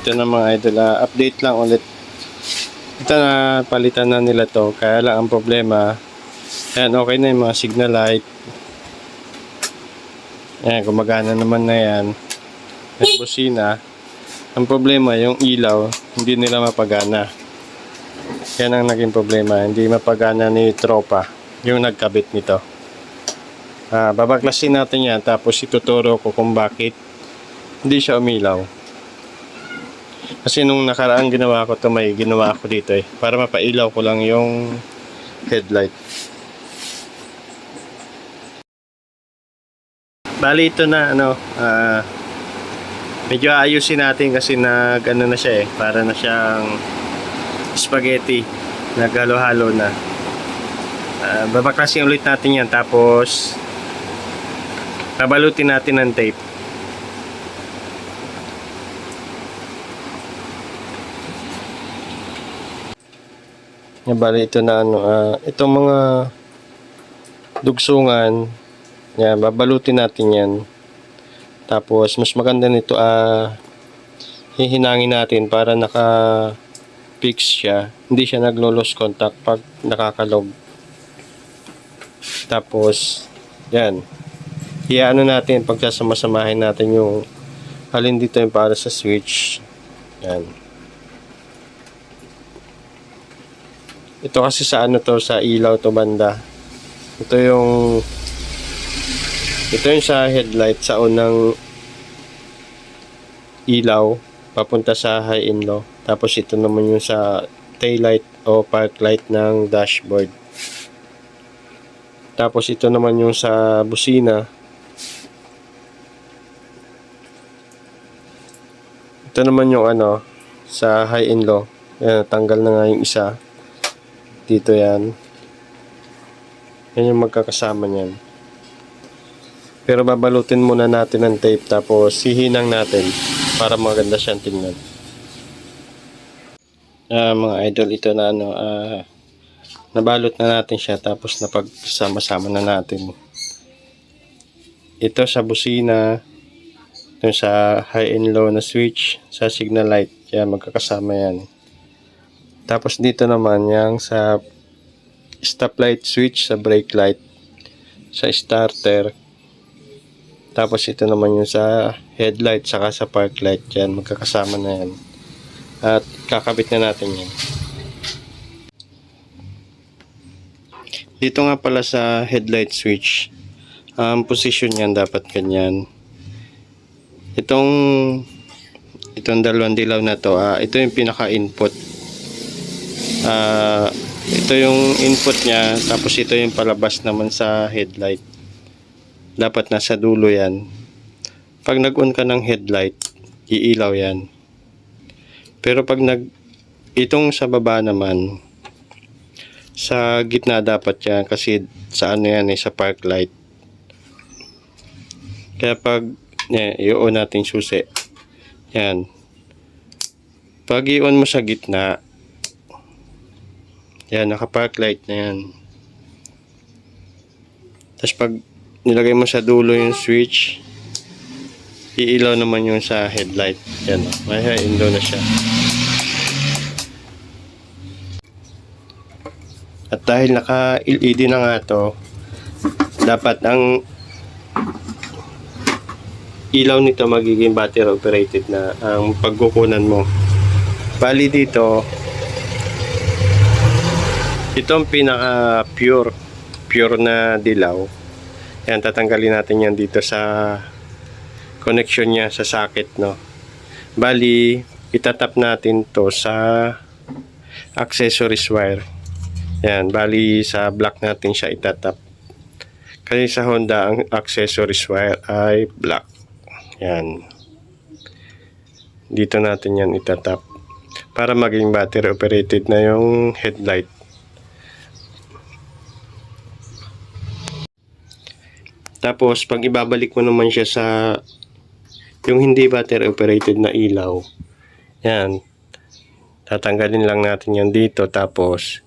Ito na mga idol, update lang ulit. Ito na, palitan na nila to. Kaya lang ang problema, ayan, okay na yung mga signal light. Ayan, gumagana naman na yan. Yung busina. Ang problema, yung ilaw, hindi nila mapagana. Yan ang naging problema. Hindi mapagana ni tropa, yung nagkabit nito. Babaklasin natin yan, tapos ituturo ko kung bakit hindi siya umilaw. Kasi nung nakaraang ginawa ko to, may ginawa ako dito para mapailaw ko lang yung headlight. Bali ito na medyo ayusin natin kasi nag-ano na siya para na siyang spaghetti, naghalo-halo na. Babaklasin ulit natin yan, tapos babalutin natin ng tape. Bali ito na itong mga dugsungan, yan, babalutin natin yan. Tapos mas maganda nito hihinangin natin para naka-fix siya. Hindi siya naglo-lose contact pag nakakalog. Tapos yan, iano natin, pagsasama-samahin natin yung alin dito yung para sa switch. Yan. Ito kasi sa sa ilaw to banda. Ito yung sa headlight, sa unang ilaw papunta sa high and low. Tapos ito naman yung sa tail light o park light ng dashboard. Tapos ito naman yung sa busina. Ito naman yung sa high and low. Ayan, tanggal na nga yung isa. Dito yan. Yan yung magkakasama niyan. Pero babalutin muna natin ng tape, tapos hihinang natin para maganda siyang tingnan. Mga idol, ito na nabalot na natin siya, tapos napagsama-sama na natin. Ito sa busina, ito sa high and low na switch, sa signal light. Yan, magkakasama yan. Tapos dito naman yung sa stoplight switch, sa brake light, sa starter. Tapos ito naman yung sa headlight saka sa park light. Yan, magkakasama na yan. At kakabit na natin yan. Dito nga pala sa headlight switch, position yan dapat ganyan. Itong dalawang dilaw na to, ito yung pinaka-input. Ito yung input niya, tapos ito yung palabas naman sa headlight. Dapat nasa dulo yan. Pag nag-on ka ng headlight, iilaw yan. Pero pag itong sa baba naman, sa gitna dapat yan, kasi sa sa park light. Kaya pag i-on natin susi, yan, pag i-on mo sa gitna, yan, naka-park light na yan. Tapos pag nilagay mo sa dulo yung switch, iilaw naman yung sa headlight. Yan, may high-and low na siya. At dahil naka-LED na nga to, dapat ang ilaw nito magiging battery operated na ang pagkukunan mo. Bali dito, itong pinaka pure na dilaw. Yan, tatanggalin natin yan dito sa connection niya sa socket, no. Bali, itatap natin to sa accessories wire. Yan, bali sa black natin siya itatap. Kasi sa Honda, ang accessories wire ay black. Yan. Dito natin yan itatap para maging battery operated na yung headlight. Tapos, pag ibabalik mo naman siya sa yung hindi battery operated na ilaw, yan, tatanggalin lang natin yan dito, tapos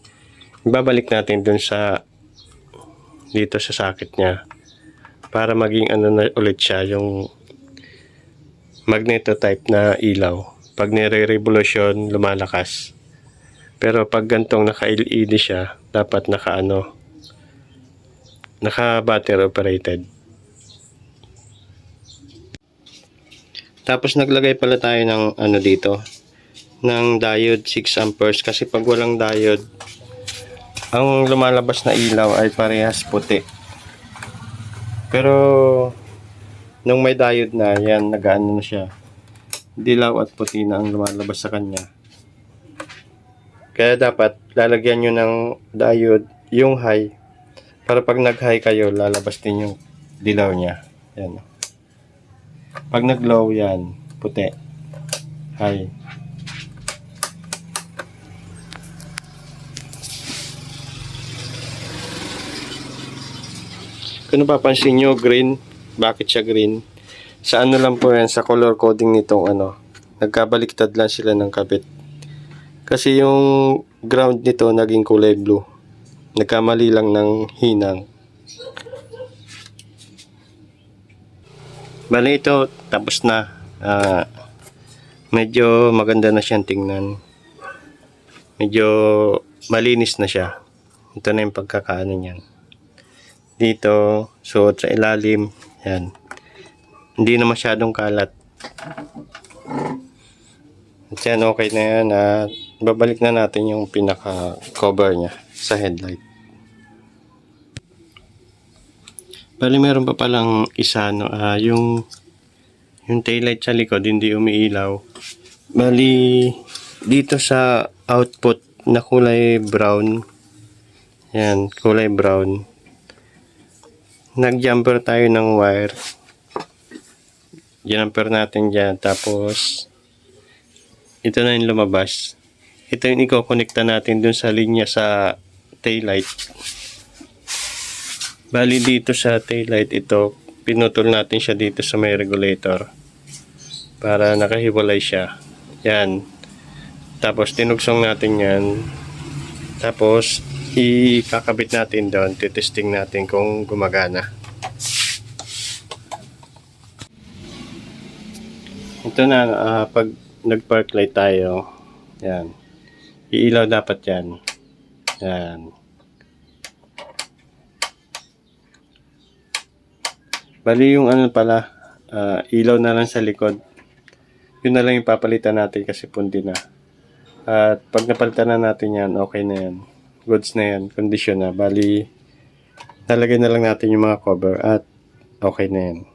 ibabalik natin dun dito sa socket niya para maging na ulit siya, yung magneto type na ilaw. pag nire-revolution, lumalakas. Pero pag gantong naka-LED siya, dapat naka-battery operated. Tapos naglagay pala tayo ng dito, ng diode 6 amperes kasi pag walang diode, ang lumalabas na ilaw ay parehas puti. Pero nung may diode na, yan, nagaano na siya. Dilaw at puti na ang lumalabas sa kanya. Kaya dapat lalagyan nyo ng diode yung high para pag nag-high kayo, lalabas din yung dilaw niya. Yan. Pag nag-low, yan, puti. High. Kung napapansin nyo, green. Bakit siya green? Sa lang po yan, sa color coding nitong nagkabaliktad lang sila ng kabit. Kasi yung ground nito naging kulay blue. Nagkamali lang ng hinang. Bali ito, tapos na. Medyo maganda na siyang tingnan. Medyo malinis na siya. Ito na yung pagkakaano niyan. Dito, suot sa ilalim. Yan. Hindi na masyadong kalat. At yan, okay na yan. Babalik na natin yung pinaka-cover niya sa headlight. Bali, meron pa palang isa, yung taillight sa likod, hindi umiilaw. Bali, dito sa output na kulay brown, yan, kulay brown, nag-jumper tayo ng wire. Jumper natin dyan. Tapos, ito na yung lumabas. Ito yung i-connecta natin dun sa linya sa taillight. Bali dito sa taillight, ito, pinutol natin siya dito sa may regulator. Para nakahiwalay siya. Yan. Tapos, tinugsong natin yan. Tapos, ikakabit natin doon. Titesting natin kung gumagana. Ito na, pag nag-park light tayo, yan, iilaw dapat yan. Yan. Bali yung pala, ilaw na lang sa likod. Yun na lang yung papalitan natin kasi pundi na. At pag napalitan na natin yan, okay na yan. Goods na yan, condition na. Bali, nalagay na lang natin yung mga cover at okay na yan.